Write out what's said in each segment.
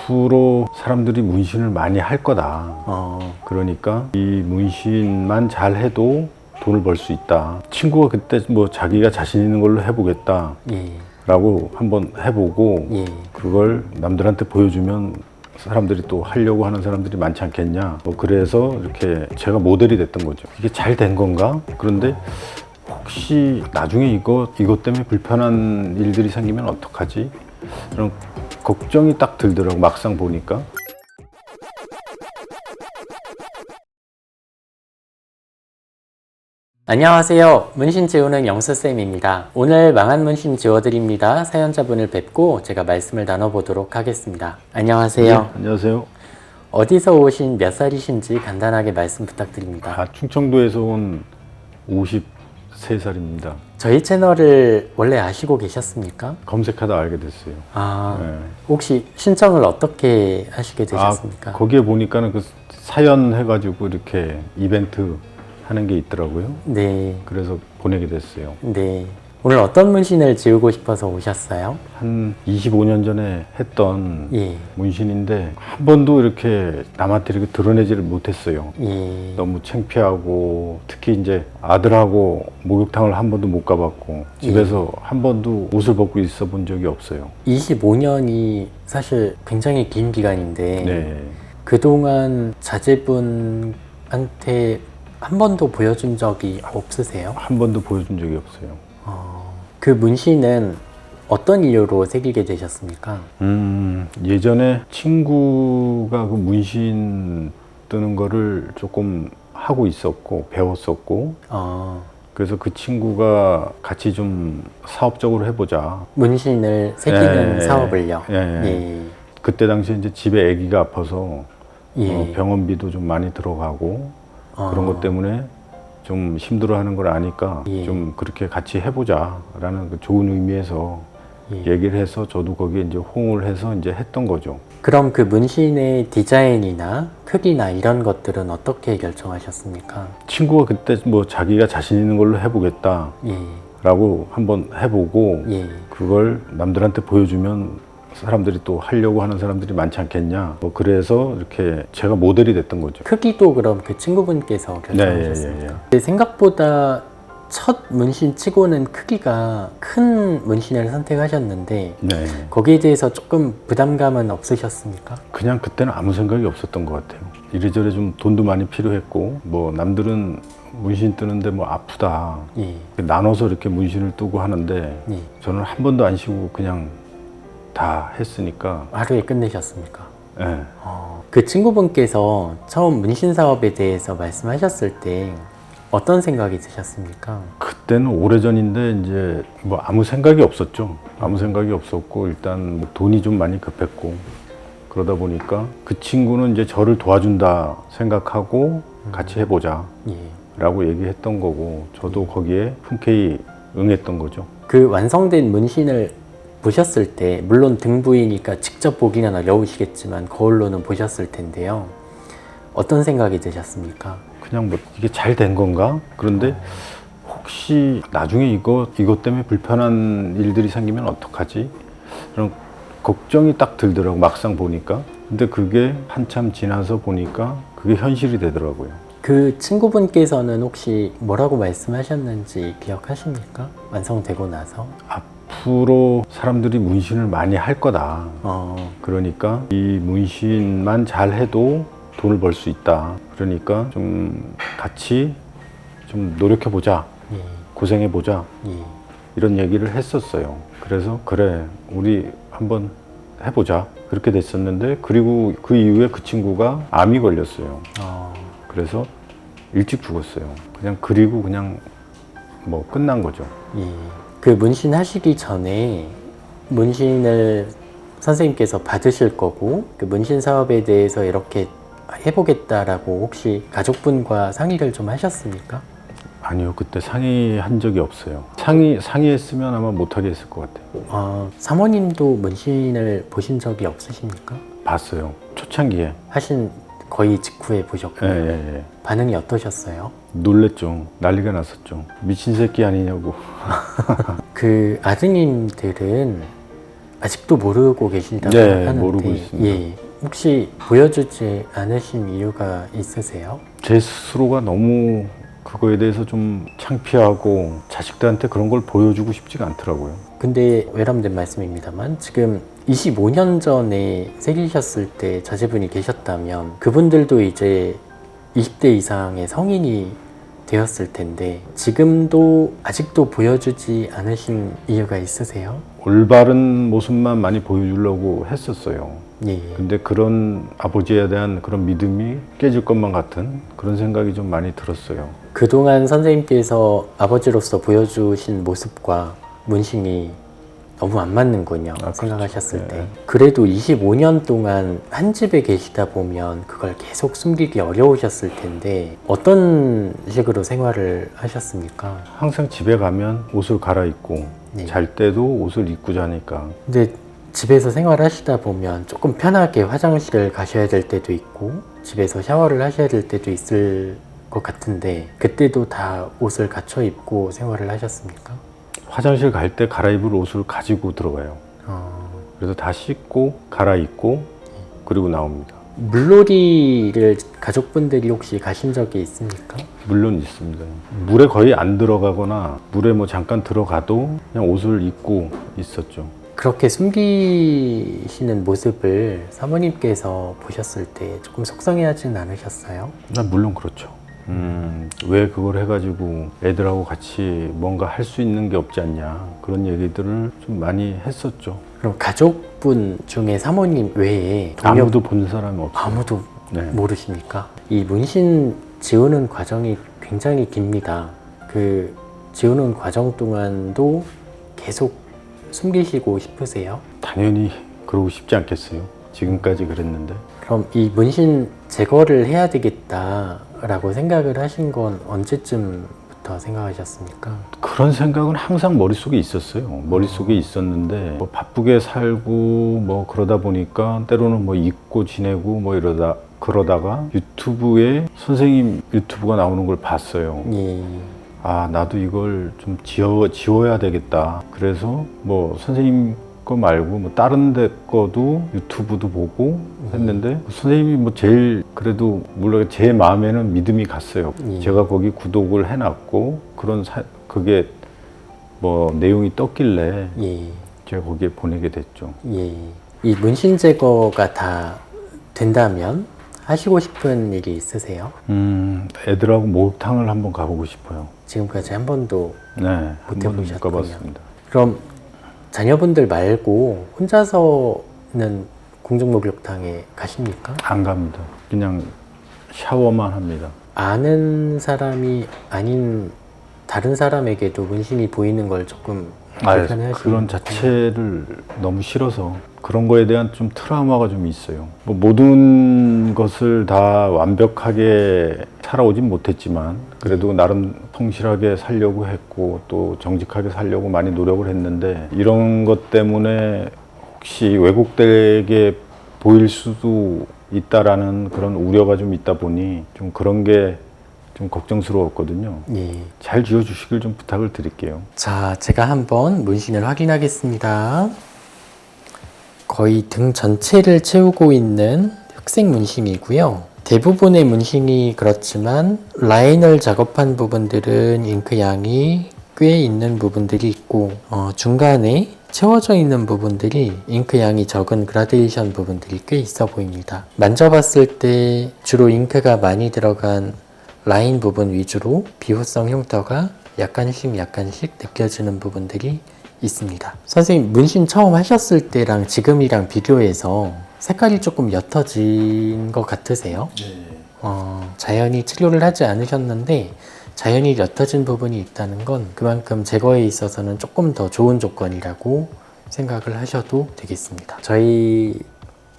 앞으로 사람들이 문신을 많이 할 거다. 그러니까 이 문신만 잘 해도 돈을 벌 수 있다. 친구가 그때 뭐 자기가 자신 있는 걸로 해보겠다. 라고 한번 해보고 그걸 남들한테 보여주면 사람들이 또 하려고 하는 사람들이 많지 않겠냐. 뭐 그래서 이렇게 제가 모델이 됐던 거죠. 이게 잘 된 건가? 그런데 혹시 나중에 이것 때문에 불편한 일들이 생기면 어떡하지? 그런 걱정이 딱 들더라고, 막상 보니까. 안녕하세요. 문신 지우는 영수쌤입니다. 오늘 망한 문신 지워드립니다. 사연자분을 뵙고 제가 말씀을 나눠보도록 하겠습니다. 안녕하세요. 네, 안녕하세요. 어디서 오신 몇 살이신지 간단하게 말씀 부탁드립니다. 충청도에서 온 53살입니다. 저희 채널을 원래 아시고 계셨습니까? 검색하다 알게 됐어요. 네. 혹시 신청을 어떻게 하시게 되셨습니까? 거기에 보니까는 그 사연 해가지고 이렇게 이벤트 하는 게 있더라고요. 네. 그래서 보내게 됐어요. 네. 오늘 어떤 문신을 지우고 싶어서 오셨어요? 한 25년 전에 했던 예. 문신인데 한 번도 이렇게 남한테 이렇게 드러내지를 못했어요. 예. 너무 창피하고 특히 이제 아들하고 목욕탕을 한 번도 못 가봤고 집에서 한 번도 옷을 벗고 있어 본 적이 없어요. 25년이 사실 굉장히 긴 기간인데 네. 그동안 자제분한테 한 번도 보여준 적이 없으세요? 한 번도 보여준 적이 없어요. 그 문신은 어떤 이유로 새기게 되셨습니까? 예전에 친구가 그 문신 뜨는 거를 조금 하고 있었고 배웠었고 그래서 그 친구가 같이 좀 사업적으로 해보자. 문신을 새기는 사업을요? 예. 그때 당시에 이제 집에 아기가 아파서 예. 병원비도 좀 많이 들어가고 그런 것 때문에 좀 힘들어하는 걸 아니까 좀 그렇게 같이 해보자라는 그 좋은 의미에서 얘기를 해서 저도 거기에 이제 호응을 해서 이제 했던 거죠. 그럼 그 문신의 디자인이나 크기나 이런 것들은 어떻게 결정하셨습니까? 친구가 그때 뭐 자기가 자신 있는 걸로 해보겠다. 라고 한번 해보고 그걸 남들한테 보여주면 사람들이 또 하려고 하는 사람들이 많지 않겠냐. 뭐 그래서 이렇게 제가 모델이 됐던 거죠. 크기도 그럼 그 친구분께서 결정하셨습니까? 생각보다 첫 문신 치고는 크기가 큰 문신을 선택하셨는데 거기에 대해서 조금 부담감은 없으셨습니까? 그냥 그때는 아무 생각이 없었던 것 같아요. 이래저래 좀 돈도 많이 필요했고 뭐 남들은 문신 뜨는데 뭐 아프다 나눠서 이렇게 문신을 뜨고 하는데 저는 한 번도 안 쉬고 그냥 다 했으니까. 하루에 끝내셨습니까? 네. 그 친구분께서 처음 문신 사업에 대해서 말씀하셨을 때 어떤 생각이 드셨습니까? 그때는 오래전인데 이제 뭐 아무 생각이 없었죠. 아무 생각이 없었고 일단 뭐 돈이 좀 많이 급했고 그러다 보니까 그 친구는 이제 저를 도와준다 생각하고 같이 해보자 라고 얘기했던 거고 저도 거기에 흔쾌히 응했던 거죠. 그 완성된 문신을 보셨을 때 물론 등부이니까 직접 보기는 어려우시겠지만 거울로는 보셨을 텐데요. 어떤 생각이 드셨습니까? 그냥 뭐 이게 잘 된 건가? 그런데 혹시 나중에 이것 때문에 불편한 일들이 생기면 어떡하지? 그런 걱정이 딱 들더라고, 막상 보니까. 근데 그게 한참 지나서 보니까 그게 현실이 되더라고요. 그 친구분께서는 혹시 뭐라고 말씀하셨는지 기억하십니까? 완성되고 나서? 앞으로 사람들이 문신을 많이 할 거다. 그러니까 이 문신만 잘 해도 돈을 벌 수 있다. 그러니까 좀 같이 좀 노력해보자. 고생해보자. 이런 얘기를 했었어요. 그래서 그래, 우리 한번 해보자. 그렇게 됐었는데 그리고 그 이후에 그 친구가 암이 걸렸어요. 그래서 일찍 죽었어요. 그리고 그냥 뭐 끝난 거죠. 그 문신 하시기 전에 문신을 선생님께서 받으실 거고 그 문신 사업에 대해서 이렇게 해보겠다라고 혹시 가족분과 상의를 좀 하셨습니까? 아니요, 그때 상의한 적이 없어요. 상의했으면 아마 못하게 했을 것 같아요. 사모님도 문신을 보신 적이 없으십니까? 봤어요. 초창기에. 하신 거의 직후에 보셨고요. 예. 반응이 어떠셨어요? 놀랬죠. 난리가 났었죠. 미친 새끼 아니냐고. 그 아드님들은 아직도 모르고 계신다고 네, 하는데 모르고 있습니다. 예, 혹시 보여주지 않으신 이유가 있으세요? 제 스스로가 너무 그거에 대해서 좀 창피하고 자식들한테 그런 걸 보여주고 싶지가 않더라고요. 근데 외람된 말씀입니다만 지금 25년 전에 생기셨을 때 자제분이 계셨다면 그분들도 이제 20대 이상의 성인이 되었을 텐데 지금도 아직도 보여주지 않으신 이유가 있으세요? 올바른 모습만 많이 보여주려고 했었어요. 예. 근데 그런 아버지에 대한 그런 믿음이 깨질 것만 같은 그런 생각이 좀 많이 들었어요. 그동안 선생님께서 아버지로서 보여주신 모습과 문신이 너무 안 맞는군요. 그렇죠. 생각하셨을 네. 때. 그래도 25년 동안 한 집에 계시다 보면 그걸 계속 숨기기 어려우셨을 텐데 어떤 식으로 생활을 하셨습니까? 항상 집에 가면 옷을 갈아입고 네. 잘 때도 옷을 입고 자니까 근데 집에서 생활하시다 보면 조금 편하게 화장실을 가셔야 될 때도 있고 집에서 샤워를 하셔야 될 때도 있을 것 같은데 그때도 다 옷을 갖춰 입고 생활을 하셨습니까? 화장실 갈 때 갈아입을 옷을 가지고 들어가요. 그래서 다 씻고 갈아입고 그리고 나옵니다. 물놀이를 가족분들이 혹시 가신 적이 있습니까? 물론 있습니다. 물에 거의 안 들어가거나 물에 뭐 잠깐 들어가도 그냥 옷을 입고 있었죠. 그렇게 숨기시는 모습을 사모님께서 보셨을 때 조금 속상해하진 않으셨어요? 물론 그렇죠. 왜 그걸 해가지고 애들하고 같이 뭔가 할 수 있는 게 없지 않냐 그런 얘기들을 좀 많이 했었죠. 그럼 가족분 중에 사모님 외에 아무도 본 사람이 없어요. 아무도 네. 모르십니까? 이 문신 지우는 과정이 굉장히 깁니다. 그 지우는 과정 동안도 계속 숨기시고 싶으세요? 당연히 그러고 싶지 않겠어요. 지금까지 그랬는데. 그럼 이 문신 제거를 해야 되겠다라고 생각을 하신 건 언제쯤부터 생각하셨습니까? 그런 생각은 항상 머릿속에 있었어요. 머릿속에 있었는데 뭐 바쁘게 살고 뭐 그러다 보니까 때로는 뭐 잊고 지내고 뭐 그러다가 유튜브에 선생님 유튜브가 나오는 걸 봤어요. 예. 아, 나도 이걸 좀 지워야 되겠다. 그래서 뭐 선생님 거 말고 뭐 다른 데 거도 유튜브도 보고 했는데 선생님이 뭐 제일 그래도 물론 제 마음에는 믿음이 갔어요. 제가 거기 구독을 해놨고 그게 뭐 내용이 떴길래 예. 제가 거기에 보내게 됐죠. 예. 이 문신 제거가 다 된다면 하시고 싶은 일이 있으세요? 애들하고 목욕탕을 한번 가보고 싶어요. 지금까지 한 번도 네, 한 번도 못 해보셨군요. 가봤습니다. 그럼 자녀분들 말고 혼자서는 공중목욕탕에 가십니까? 안 갑니다. 그냥 샤워만 합니다. 아는 사람이 아닌 다른 사람에게도 문신이 보이는 걸 조금 불편해하시는 그런 자체를 너무 싫어서 그런 거에 대한 좀 트라우마가 좀 있어요. 뭐 모든 것을 다 완벽하게 살아오진 못했지만 그래도 나름 성실하게 살려고 했고 또 정직하게 살려고 많이 노력을 했는데 이런 것 때문에 혹시 왜곡되게 보일 수도 있다라는 그런 우려가 좀 있다 보니 좀 그런 게 좀 걱정스러웠거든요. 예. 잘 지어주시길 좀 부탁을 드릴게요. 자, 제가 한번 문신을 확인하겠습니다. 거의 등 전체를 채우고 있는 흑색 문신이고요. 대부분의 문신이 그렇지만 라인을 작업한 부분들은 잉크 양이 꽤 있는 부분들이 있고 중간에 채워져 있는 부분들이 잉크 양이 적은 그라데이션 부분들이 꽤 있어 보입니다. 만져봤을 때 주로 잉크가 많이 들어간 라인 부분 위주로 비호성 흉터가 약간씩 느껴지는 부분들이 있습니다. 선생님 문신 처음 하셨을 때랑 지금이랑 비교해서 색깔이 조금 옅어진 것 같으세요? 네. 자연히 치료를 하지 않으셨는데 자연히 옅어진 부분이 있다는 건 그만큼 제거에 있어서는 조금 더 좋은 조건이라고 생각을 하셔도 되겠습니다. 저희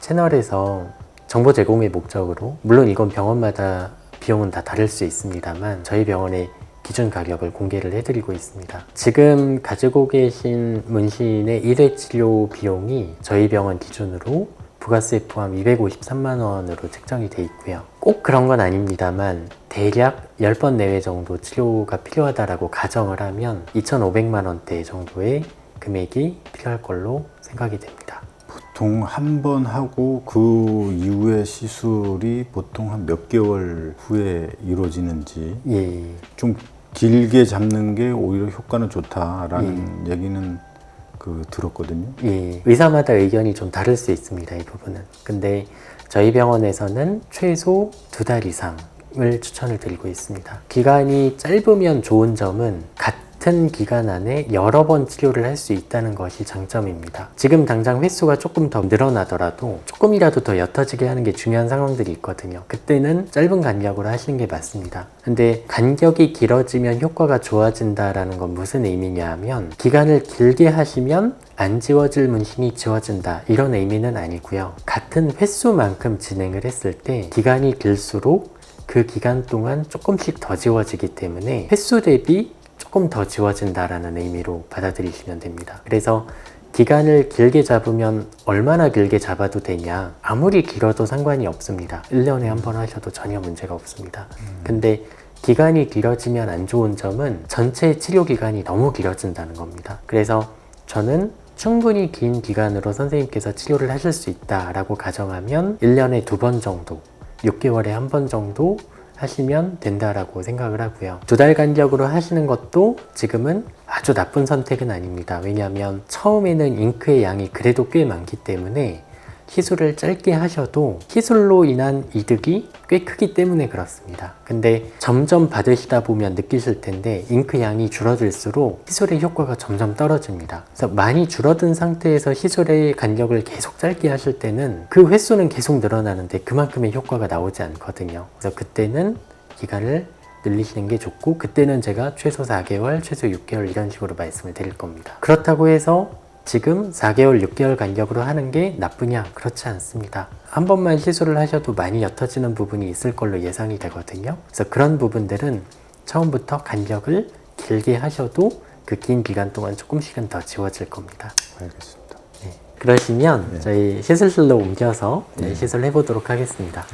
채널에서 정보 제공의 목적으로 물론 이건 병원마다 비용은 다 다를 수 있습니다만 저희 병원의 기준 가격을 공개를 해드리고 있습니다. 지금 가지고 계신 문신의 1회 치료 비용이 저희 병원 기준으로 부가세 포함 253만 원으로 책정이 돼 있고요. 꼭 그런 건 아닙니다만 대략 10번 내외 정도 치료가 필요하다라고 가정을 하면 2,500만 원대 정도의 금액이 필요할 걸로 생각이 됩니다. 보통 한 번 하고 그 이후에 시술이 보통 한 몇 개월 후에 이루어지는지 예. 좀 길게 잡는 게 오히려 효과는 좋다라는 얘기는 들었거든요. 예. 의사마다 의견이 좀 다를 수 있습니다. 이 부분은. 근데 저희 병원에서는 최소 2달 이상을 추천을 드리고 있습니다. 기간이 짧으면 좋은 점은 같은 기간 안에 여러 번 치료를 할 수 있다는 것이 장점입니다. 지금 당장 횟수가 조금 더 늘어나더라도 조금이라도 더 옅어지게 하는 게 중요한 상황들이 있거든요. 그때는 짧은 간격으로 하시는 게 맞습니다. 근데 간격이 길어지면 효과가 좋아진다라는 건 무슨 의미냐 하면 기간을 길게 하시면 안 지워질 문신이 지워진다 이런 의미는 아니고요. 같은 횟수만큼 진행을 했을 때 기간이 길수록 그 기간 동안 조금씩 더 지워지기 때문에 횟수 대비 조금 더 지워진다라는 의미로 받아들이시면 됩니다. 그래서 기간을 길게 잡으면 얼마나 길게 잡아도 되냐? 아무리 길어도 상관이 없습니다. 1년에 한 번 하셔도 전혀 문제가 없습니다. 근데 기간이 길어지면 안 좋은 점은 전체 치료 기간이 너무 길어진다는 겁니다. 그래서 저는 충분히 긴 기간으로 선생님께서 치료를 하실 수 있다라고 가정하면 1년에 2번 정도, 6개월에 한 번 정도 하시면 된다라고 생각을 하고요. 2달 간격으로 하시는 것도 지금은 아주 나쁜 선택은 아닙니다. 왜냐하면 처음에는 잉크의 양이 그래도 꽤 많기 때문에 시술을 짧게 하셔도 시술로 인한 이득이 꽤 크기 때문에 그렇습니다. 근데 점점 받으시다 보면 느끼실 텐데 잉크 양이 줄어들수록 시술의 효과가 점점 떨어집니다. 그래서 많이 줄어든 상태에서 시술의 간격을 계속 짧게 하실 때는 그 횟수는 계속 늘어나는데 그만큼의 효과가 나오지 않거든요. 그래서 그때는 기간을 늘리시는 게 좋고 그때는 제가 최소 4개월, 최소 6개월 이런 식으로 말씀을 드릴 겁니다. 그렇다고 해서 지금 4개월, 6개월 간격으로 하는 게 나쁘냐? 그렇지 않습니다. 한 번만 시술을 하셔도 많이 옅어지는 부분이 있을 걸로 예상이 되거든요. 그래서 그런 부분들은 처음부터 간격을 길게 하셔도 그 긴 기간 동안 조금씩은 더 지워질 겁니다. 알겠습니다. 네. 그러시면 저희 시술실로 옮겨서 시술을 해보도록 하겠습니다.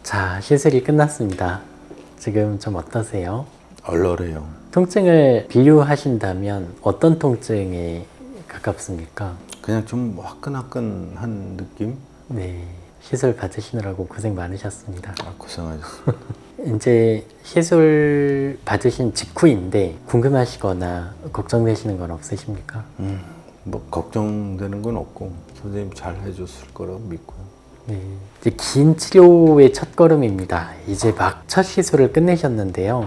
자, 시술이 끝났습니다. 지금 좀 어떠세요? 얼얼해요. 통증을 비유하신다면 어떤 통증에 가깝습니까? 그냥 좀 화끈화끈한 느낌? 네, 시술 받으시느라고 고생 많으셨습니다. 고생하셨습니다. 이제 시술 받으신 직후인데 궁금하시거나 걱정되시는 건 없으십니까? 뭐 걱정되는 건 없고 선생님 잘 해줬을 거라고 믿고요. 네, 이제 긴 치료의 첫걸음입니다. 이제 막 첫 시술을 끝내셨는데요.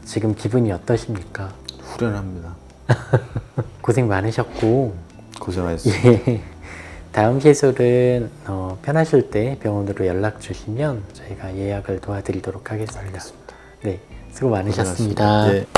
지금 기분이 어떠십니까? 후련합니다. 고생 많으셨고 고생하셨습니다. 예, 다음 시술은 편하실 때 병원으로 연락 주시면 저희가 예약을 도와드리도록 하겠습니다. 알겠습니다. 네, 수고 많으셨습니다. 고생하셨습니다. 예.